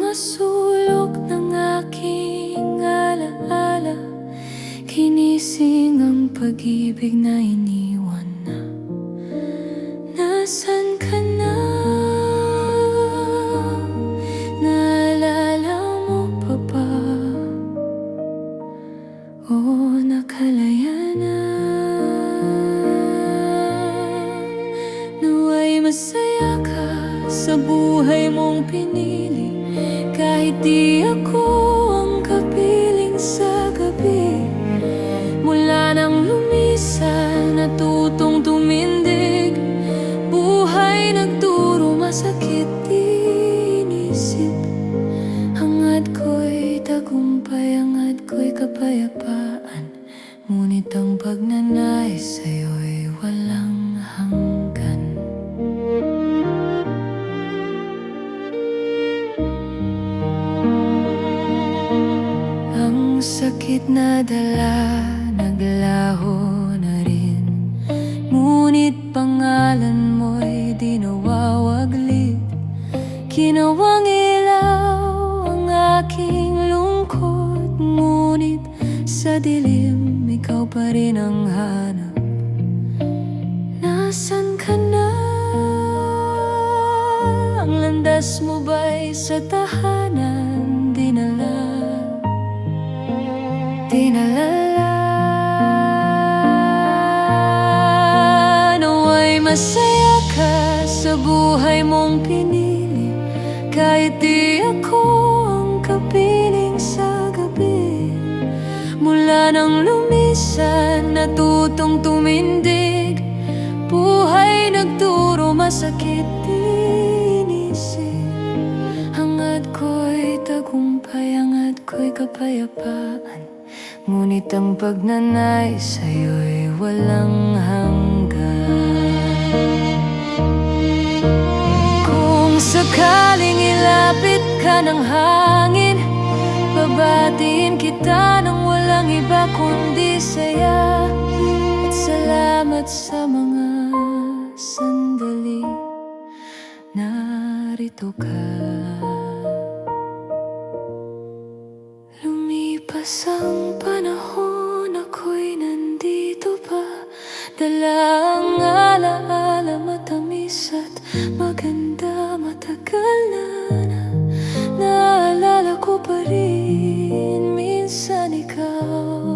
mga sulok ng aking alaala, kinising ang pag-ibig na iniwan na. Nasaan ka na? Naalala mo pa ba? O nakalaya na? Nawa'y masaya ka sa buhay mong pinili, kahit di ako ang kapiling sa gabi. Mula nang lumisan, natutong tumindig, buhay nagturo, masakit inisip. Hangad ko'y tagumpay, hangad ko'y kapayapaan, ngunit ang pagnanais sa'yo'y walang hanggan. Ang sakit na dala, naglaho na rin, ngunit pangalan mo'y di nawawaglit. Ginawang ilaw ang aking lungkot, ngunit sa dilim, ikaw pa rin ang hanap. Nasaan ka na? Ang landas mo ba'y sa tahanan dinala? Nawa'y masaya ka sa buhay mong pinili, kahit di ako ang kapiling sa gabi. Mula nang lumisan, natutong tumindig, buhay nagturo, masakit inisip. Hangad ko'y tagumpay, hangad ko'y kapayapaan, ngunit ang pagnanais sa'yo'y walang hanggan. Kung sakaling ilapit ka ng hangin, babatiin kita nang walang iba kundi saya. At salamat sa mga sandali, narito ka. Lumipas ang panahon, ako'y nandito pa, dala ang alaala, matamis at maganda. Matagal na naalala ko pa rin, minsan ikaw